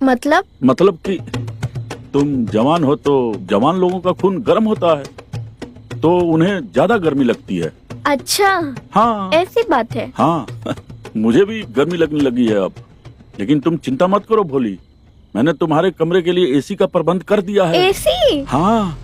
मतलब? मतलब कि तुम जवान हो तो जवान लोगों का खून गर्म होता है, तो उन्हें ज्यादा गर्मी लगती है। अच्छा, हाँ। ऐसी बात है। हाँ। मुझे भी गर्मी लगने लगी है अब। लेकिन तुम चिंता मत करो भोली, मैंने तुम्हारे कमरे के लिए एसी का प्रबंध कर दिया है। एसी? हाँ।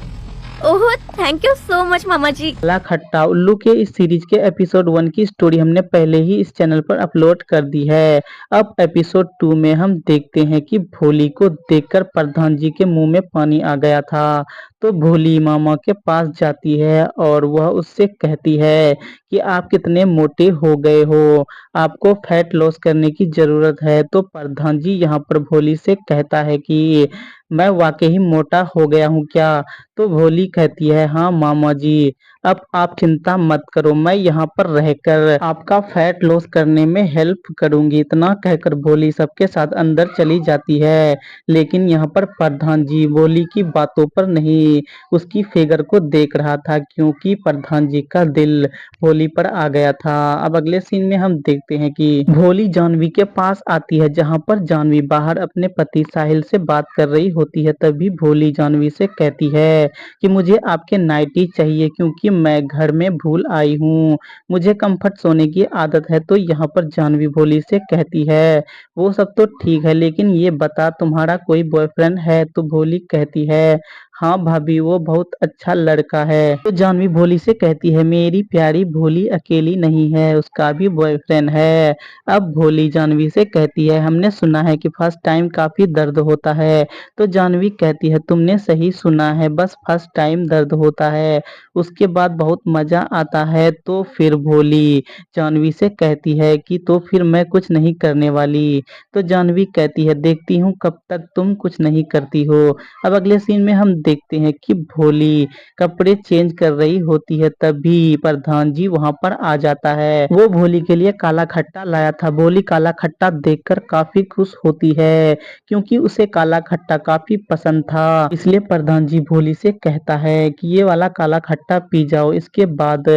ओह, थैंक यू सो मच मामा जी। काला खट्टा उल्लू के इस सीरीज के एपिसोड 1 की स्टोरी हमने पहले ही इस चैनल पर अपलोड कर दी है। अब एपिसोड 2 में हम देखते हैं कि भोली को देखकर प्रधान जी के मुंह में पानी आ गया था। तो भोली मामा के पास जाती है और वह उससे कहती है कि आप कितने मोटे हो गए हो, आपको फैट लॉस करने की जरूरत है। तो प्रधान जी यहाँ पर भोली से कहता है कि मैं वाकई मोटा हो गया हूँ क्या? तो भोली कहती है हाँ मामा जी, अब आप चिंता मत करो, मैं यहाँ पर रहकर आपका फैट लॉस करने में हेल्प करूंगी। इतना कहकर भोली सबके साथ अंदर चली जाती है। लेकिन यहाँ पर प्रधान जी भोली की बातों पर नहीं, उसकी फिगर को देख रहा था, क्योंकि प्रधान जी का दिल भोली पर आ गया था। अब अगले सीन में हम देखते हैं कि भोली जानवी के पास आती है, जहाँ पर जानवी बाहर अपने पति साहिल से बात कर रही होती है। तभी भोली जानवी से कहती है कि मुझे आपके नाइटी चाहिए, क्योंकि मैं घर में भूल आई हूँ, मुझे कंफर्ट सोने की आदत है। तो यहाँ पर जानवी भोली से कहती है वो सब तो ठीक है, लेकिन ये बता तुम्हारा कोई बॉयफ्रेंड है? तो भोली कहती है हाँ भाभी, वो बहुत अच्छा लड़का है। तो जानवी भोली से कहती है मेरी प्यारी भोली अकेली नहीं है, उसका भी बॉयफ्रेंड है। अब भोली जानवी से कहती है हमने सुना है कि फर्स्ट टाइम काफी दर्द होता है। तो जानवी कहती है तुमने सही सुना है, बस फर्स्ट टाइम दर्द होता है, उसके बाद बहुत मजा आता है। तो फिर भोली जानवी से कहती है कि तो फिर मैं कुछ नहीं करने वाली। तो जानवी कहती है देखती हूँ कब तक तुम कुछ नहीं करती हो। अब अगले सीन में हम देखते हैं कि भोली कपड़े चेंज कर रही होती है, तभी प्रधान जी वहां पर आ जाता है। वो भोली के लिए काला खट्टा लाया था। भोली काला खट्टा देखकर काफी खुश होती है, क्योंकि उसे काला खट्टा काफी पसंद था। इसलिए प्रधान जी भोली से कहता है कि ये वाला काला खट्टा पी जाओ, इसके बाद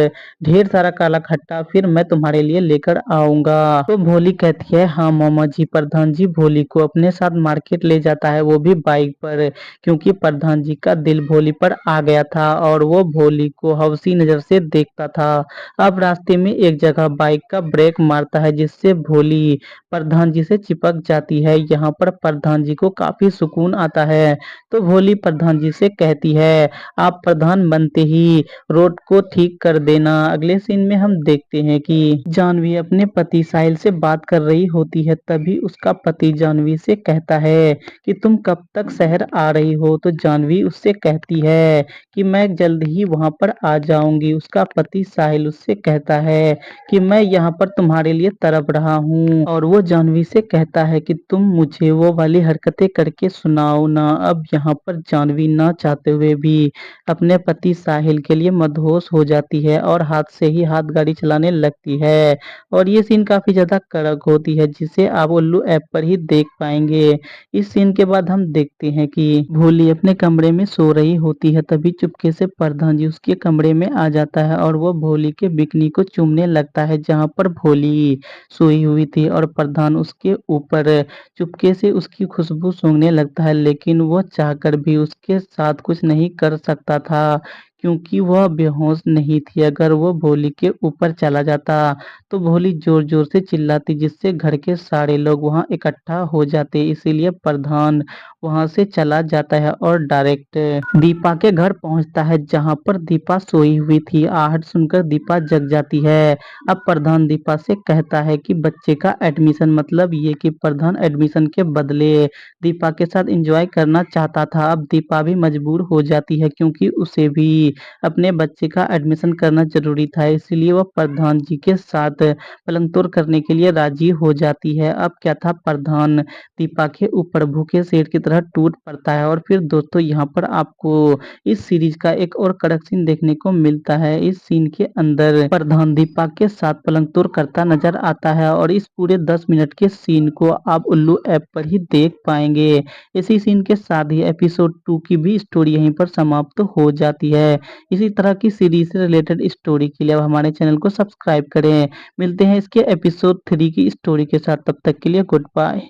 ढेर सारा काला खट्टा फिर मैं तुम्हारे लिए लेकर आऊंगा। तो भोली कहती है हाँ मामा जी। प्रधान जी भोली को अपने साथ मार्केट ले जाता है, वो भी बाइक पर, क्योंकि प्रधान जी का दिल भोली पर आ गया था और वो भोली को हवसी नजर से देखता था। अब रास्ते में एक जगह बाइक का ब्रेक मारता है, जिससे भोली प्रधान जी से चिपक जाती है। यहाँ पर प्रधान जी को काफी सुकून आता है। तो भोली प्रधान जी से कहती है आप प्रधान बनते ही रोड को ठीक कर देना। अगले सीन में हम देखते हैं कि जानवी अपने पति साहिल से बात कर रही होती है, तभी उसका पति जानवी से कहता है कि तुम कब तक शहर आ रही हो? तो जानवी उससे कहती है कि मैं जल्द ही वहां पर आ जाऊंगी। उसका पति साहिल उससे कहता है कि मैं यहाँ पर तुम्हारे लिए तड़प रहा हूँ, और वो जानवी से कहता है कि तुम मुझे वो वाली हरकतें करके सुनाओ ना। अब यहाँ पर जानवी ना चाहते हुए भी अपने पति साहिल के लिए मदहोश हो जाती है और हाथ से ही हाथ गाड़ी चलाने लगती है। और ये सीन काफी ज्यादा कड़क होती है, जिसे आप उल्लू ऐप पर ही देख पाएंगे। इस सीन के बाद हम देखते हैं कि भोली अपने कमरे में सो रही होती है, तभी चुपके से प्रधान जी उसके कमरे में आ जाता है और वो भोली के बिकनी को चूमने लगता है, जहाँ पर भोली सोई हुई थी, और प्रधान उसके ऊपर चुपके से उसकी खुशबू सूंघने लगता है। लेकिन वह चाहकर भी उसके साथ कुछ नहीं कर सकता था, क्योंकि वह बेहोश नहीं थी। अगर वो भोली के ऊपर चला जाता तो भोली जोर जोर से चिल्लाती, जिससे घर के सारे लोग वहां इकट्ठा हो जाते। इसीलिए प्रधान वहां से चला जाता है और डायरेक्ट दीपा के घर पहुंचता है, जहां पर दीपा सोई हुई थी। आहट सुनकर दीपा जग जाती है। अब प्रधान दीपा से कहता है कि बच्चे का एडमिशन, मतलब ये कि प्रधान एडमिशन के बदले दीपा के साथ एंजॉय करना चाहता था। अब दीपा भी मजबूर हो जाती है, क्योंकि उसे भी अपने बच्चे का एडमिशन करना जरूरी था। इसलिए वह प्रधान जी के साथ पलंग तोड़ करने के लिए राजी हो जाती है। अब क्या था, प्रधान दीपा के ऊपर भूखे शेर की तरह टूट पड़ता है। और फिर दोस्तों यहाँ पर आपको इस सीरीज का एक और कड़क सीन देखने को मिलता है। इस सीन के अंदर प्रधान दीपा के साथ पलंग तोड़ करता नजर आता है, और इस पूरे 10 मिनट के सीन को आप उल्लू ऐप पर ही देख पाएंगे। इसी सीन के साथ ही एपिसोड 2 की भी स्टोरी यहीं पर समाप्त हो जाती है। इसी तरह की सीरीज से रिलेटेड स्टोरी के लिए आप हमारे चैनल को सब्सक्राइब करें। मिलते हैं इसके एपिसोड 3 की स्टोरी के साथ, तब तक के लिए गुड बाय।